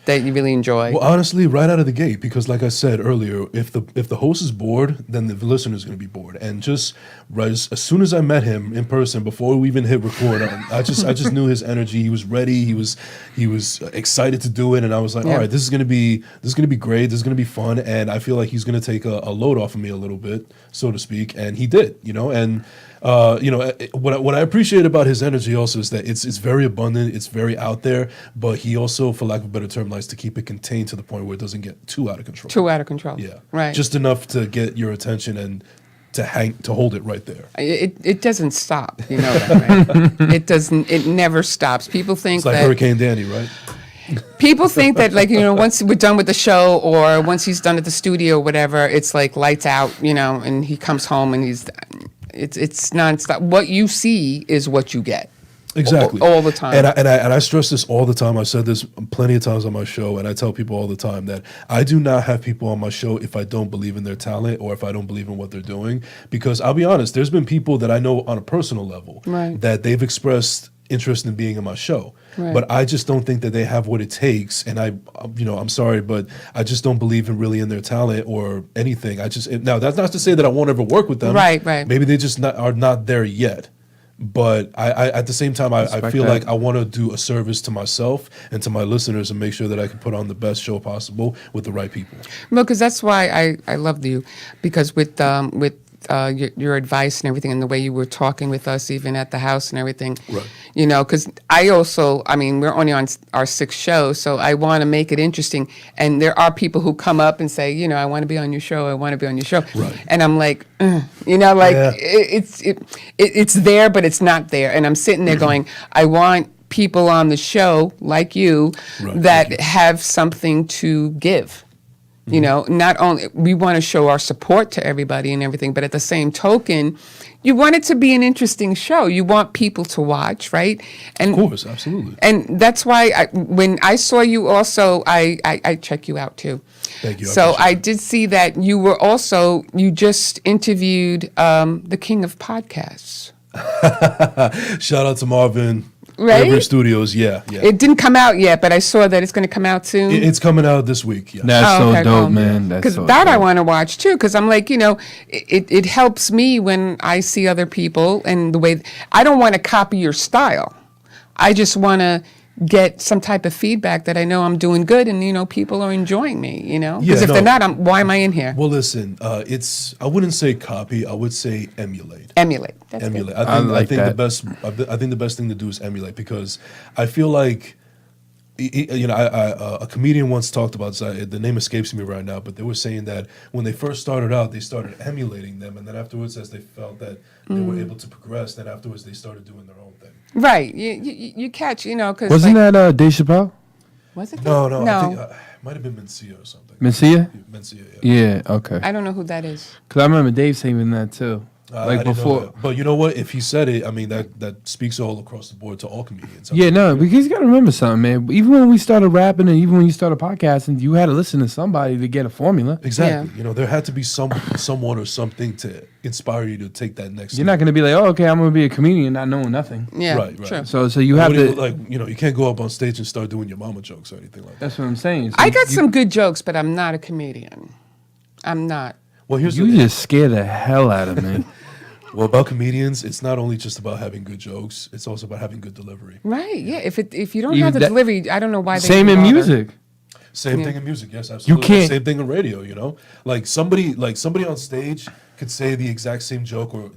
that you really enjoy? Well, honestly, right out of the gate, because like I said earlier, if the host is bored, then the listener is going to be bored. And just as soon as I met him in person, before we even hit record, I just knew his energy. He was ready. He was excited to do it, and I was like, all right, this is going to be great. This is going to be fun, and I feel like he's going to take a load off of me a little bit, so to speak. And he did, and. What I appreciate about his energy also is that it's very abundant, it's very out there, but he also, for lack of a better term, likes to keep it contained to the point where it doesn't get too out of control. Too out of control. Yeah. Right. Just enough to get your attention and to hold it right there. It doesn't stop, you know that, right? It never stops. People think it's like that Hurricane Danny, right? People think that once we're done with the show or once he's done at the studio or whatever, it's like lights out, and he comes home and it's nonstop. What you see is what you get. Exactly. All the time. And I stress this all the time. I said this plenty of times on my show, and I tell people all the time that I do not have people on my show if I don't believe in their talent or if I don't believe in what they're doing. Because I'll be honest, there's been people that I know on a personal level that they've expressed interest in being in my show. Right. But I just don't think that they have what it takes, and I'm sorry, but I just don't believe in their talent or anything. Now that's not to say that I won't ever work with them. Right. Maybe they just are not there yet. But I at the same time, I feel like I want to do a service to myself and to my listeners and make sure that I can put on the best show possible with the right people. Well, because that's why I loved you, because with your advice and everything and the way you were talking with us even at the house and everything, right. Because we're only on our 6th show, so I want to make it interesting. And there are people who come up and say, I want to be on your show. I want to be on your show. Right. And I'm like, it's there, but it's not there. And I'm sitting there going, I want people on the show like you that have something to give. Not only we want to show our support to everybody and everything, but at the same token, you want it to be an interesting show. You want people to watch, right? And of course, absolutely. And that's why when I saw you also, I check you out too. Thank you. So I did see that you just interviewed the king of podcasts. Shout out to Marvin. Right? River Studios, yeah. It didn't come out yet, but I saw that it's going to come out soon. It's coming out this week, yeah. That's so dope, man. Because that I want to watch, too, because I'm like, it helps me when I see other people and the way... I don't want to copy your style. I just want to get some type of feedback that I know I'm doing good and, people are enjoying me, Because if they're not, why am I in here? Well, listen, I wouldn't say copy, I would say emulate. Emulate. That's emulate. Good. I think the best thing to do is emulate, because I feel like a comedian once talked about this. The name escapes me right now, but they were saying that when they first started out, they started emulating them, and then afterwards, as they felt that they were able to progress, then afterwards they started doing their own thing. Right. You catch, because... Wasn't that Dave Chappelle? Was it? No. I think it might have been Mencia or something. Mencia? Mencia, yeah. Yeah, okay. I don't know who that is. Because I remember Dave saying that too. Like before, but you know what? If he said it, that speaks all across the board to all comedians. Yeah, no, because you got to remember something, man. Even when we started rapping, and even when you started podcasting, you had to listen to somebody to get a formula. Exactly. Yeah. There had to be someone or something to inspire you to take that next step. You're not going to be like, oh, okay, I'm going to be a comedian, not knowing nothing. Yeah, right. Sure. So you have to you can't go up on stage and start doing your mama jokes or anything like that. That's what I'm saying. So I got some good jokes, but I'm not a comedian. I'm not. Well, you just scare the hell out of me. Well, about comedians, it's not only just about having good jokes; it's also about having good delivery. Right? Yeah. If you don't have the delivery, I don't know why. Same in music. Same thing in music, yes, absolutely. You can't. Same thing in radio, Like somebody on stage could say the exact same joke or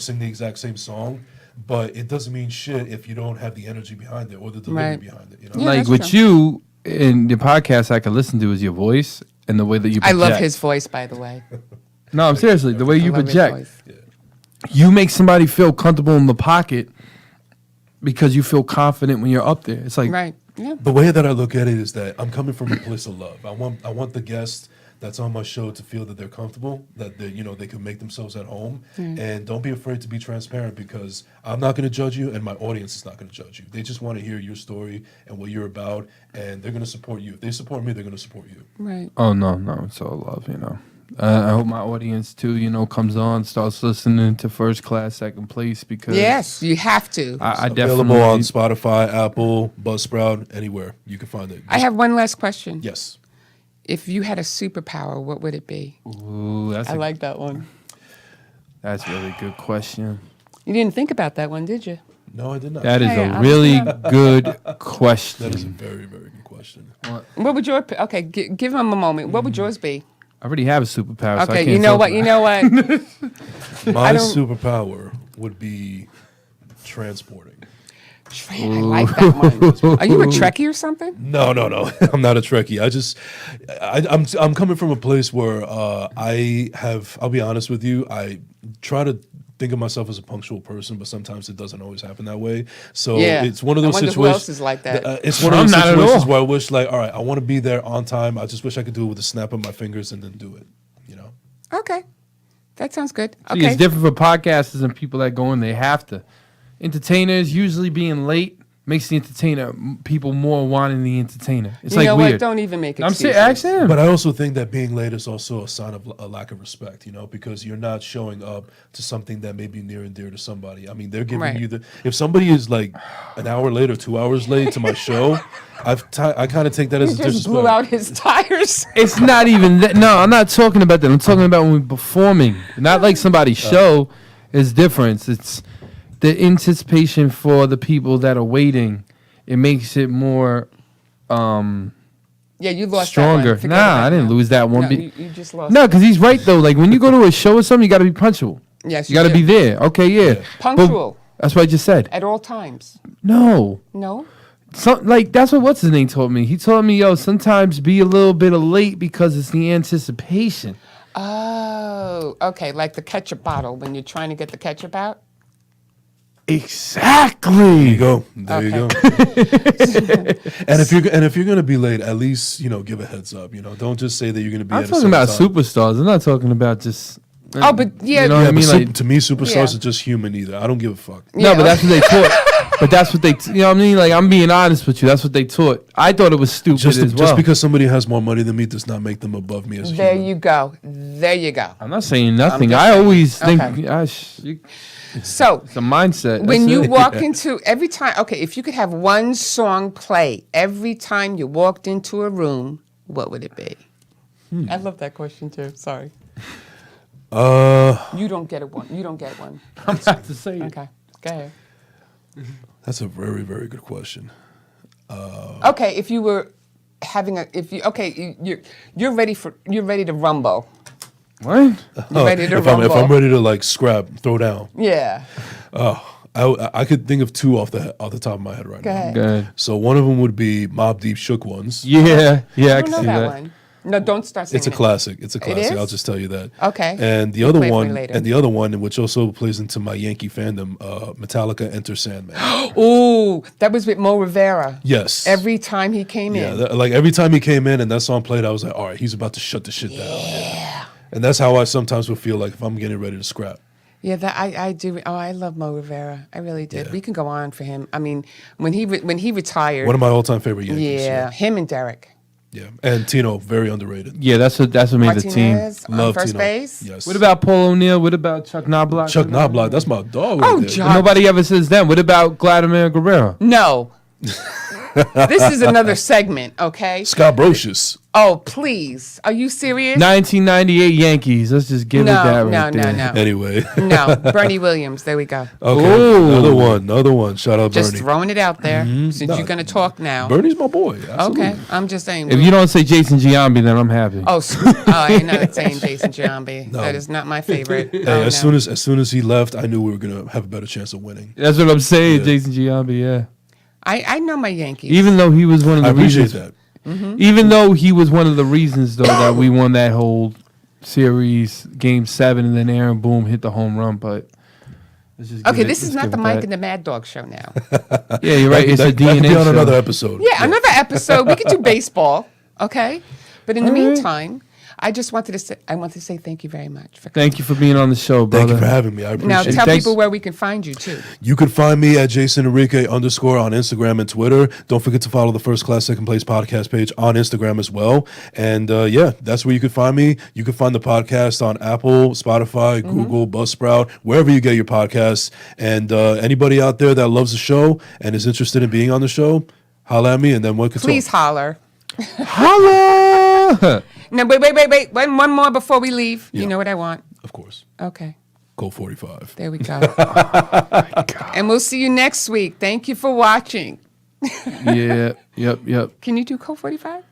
sing the exact same song, but it doesn't mean shit if you don't have the energy behind it or the delivery behind it. Yeah, like with true. you in the podcast, I can listen to is your voice and the way that you project. I love his voice, by the way. No, I'm seriously, the way you I love his project. voice. You make somebody feel comfortable in the pocket because you feel confident when you're up there. It's like Right. Yeah. The way that I look at it is that I'm coming from a place of love. I want the guest that's on my show to feel that they're comfortable, that they can make themselves at home, and don't be afraid to be transparent because I'm not going to judge you, and my audience is not going to judge you. They just want to hear your story and what you're about, and they're going to support you. If they support me, they're going to support you. Right. Oh no, it's all love, I hope my audience too, comes on, starts listening to First Class, Second Place because Yes, you have to. I Available definitely on Spotify, Apple, Buzzsprout, anywhere you can find it. I have one last question. Yes. If you had a superpower, what would it be? Ooh, I like that one. that's a really good question. You didn't think about that one, did you? No, I did not. That is Hey, a I'm- really good question. That is a very, very good question. What would your okay? Give him a moment. What would yours be? I already have a superpower. So I Okay, can't you know talk what? about You know what? My don't- superpower would be transporting. I like that one. Are you a Trekkie or something? No. I'm not a Trekkie. I'm coming from a place where I'll be honest with you, I try to think of myself as a punctual person, but sometimes it doesn't always happen that way. So Yeah. it's one of I those wonder who situations. else is like that. It's one of I'm those not at situations all. where I wish, like, all right, I want to be there on time. I just wish I could do it with a snap of my fingers and then do it. Okay, that sounds good. See, Okay, it's different for podcasters and people that go in. They have to. Entertainers usually being late makes the people more wanting the entertainer. It's you like know weird. what? Don't even make I'm excuses. saying, ask him. But I also think that being late is also a sign of a lack of respect, because you're not showing up to something that may be near and dear to somebody. I mean, they're giving Right. you if somebody is like an hour late or 2 hours late to my show, I kind of take that as He a just blew disrespect. out his tires. It's not even that. No, I'm not talking about that. I'm talking about when we're performing. Not like somebody's show is different. It's the anticipation for the people that are waiting. It makes it more Yeah, you lost stronger. that one. Forget Nah, about I it didn't now. lose that one. No, you just lost. No, because he's right though. Like when you go to a show or something, you got to be punctual. Yes, You got to do. be there. Okay, yeah. Punctual. But that's what I just said. At all times. No. No. Like that's what's his name told me. He told me, yo, sometimes be a little bit of late because it's the anticipation. Oh, okay. Like the ketchup bottle when you're trying to get the ketchup out. Exactly. There you go. There you go. Okay. And if you're gonna be late, at least give a heads up. Don't just say that you're gonna be. I'm at a talking about certain time. superstars. I'm not talking about just. Oh, but yeah. You know what I mean? Like, To me, superstars Yeah. are just human. Either I don't give a fuck. no, Yeah. but that's what they taught. But that's what they, you know what I mean? Like, I'm being honest with you. That's what they taught. I thought it was stupid Just as well. just because somebody has more money than me does not make them above me as a There human. you go. There you go. I'm not saying nothing. just I saying. always think, Okay. So it's a mindset. when That's you it. walk into every time, okay, if you could have one song play every time you walked into a room, what would it be? I love that question too. Sorry. You don't get one. You don't get one. I'm about to say it. Okay. Go ahead. That's a very, very good question. Okay, if you were having you're ready to rumble. What? You're ready to if rumble. I'm ready to like scrap, throw down. Yeah. I could think of two off the top of my head right Go now. ahead. Good. So one of them would be Mobb Deep Shook Ones. Yeah, I I can don't know see that that. one. No, don't start singing It's a it. classic. It's a classic. is? I'll just tell you that. Okay. And the You other play it for me one, later. and the other one, which also plays into my Yankee fandom, Metallica, Enter Sandman. Ooh, that was with Mo Rivera. Yes. Every time he came Yeah, in. like every time he came in and that song played, I was like, all right, he's about to shut the shit down. Yeah. And that's how I sometimes would feel like if I'm getting ready to scrap. Yeah, that I do. Oh, I love Mo Rivera. I really did. Yeah. We can go on for him. I mean, when he retired. One of my all-time favorite Yankees. yeah, him and Derek. Yeah. And Tino, very underrated. Yeah, that's what made the team. Martinez on Love first Tino. base. Yes. What about Paul O'Neill? What about Chuck Knobloch? Chuck Knobloch? That's my dog. Oh, right there. John. Nobody ever says that. What about Vladimir Guerrero? No. This is another segment, okay? Scott Brocious. Oh, please. Are you serious? 1998 Yankees. Let's just give it that right there. No. Anyway. No, Bernie Williams. There we go. Okay. Ooh. Another one. Shout out Just Bernie. throwing it out there since you're going to talk now. Bernie's my boy. Absolutely. Okay, I'm just saying. If you don't say Jason Giambi, then I'm happy. I ain't not saying Jason Giambi. No. That is not my favorite. Hey, Oh, as soon as he left, I knew we were gonna have a better chance of winning. That's what I'm saying, Yeah. Jason Giambi, yeah. I know my Yankees. Even though he was one of the I appreciate reasons. that. Even though he was one of the reasons, though, that we won that whole series, Game 7, and then Aaron Boone hit the home run, but... let's just Okay, give this it- is let's not give the it Mike that. and the Mad Dog show now. Yeah, you're right. It's a That could DNA be on show. another episode. Yeah, another episode. We could do baseball, okay? But in the meantime, I just wanted to say thank you very much for coming. Thank you for being on the show, brother. Thank you for having me. I appreciate Now it. tell Thanks. people where we can find you too. You can find me at JasonEnrique _ on Instagram and Twitter. Don't forget to follow the First Class Second Place podcast page on Instagram as well. And yeah, that's where you can find me. You can find the podcast on Apple, Spotify, Google, Buzzsprout, wherever you get your podcasts. And anybody out there that loves the show and is interested in being on the show, holla at me and then we can Please talk. holler. Holla! No, wait. One more before we leave. Yeah. You know what I want? Of course. Okay. Colt 45. There we go. And we'll see you next week. Thank you for watching. Yeah, yep. Can you do Code 45?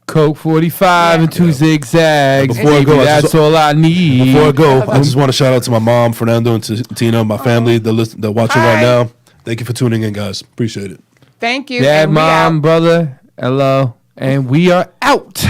Coke 45 and 2 zigzags. Before I Baby, go, I that's just- all I need. Before I go, I just want to shout out to my mom, Fernando, and to Tina, my family that watching Hi. right now. Thank you for tuning in, guys. Appreciate it. Thank you. Dad, and we mom, out. brother, hello. And we are out.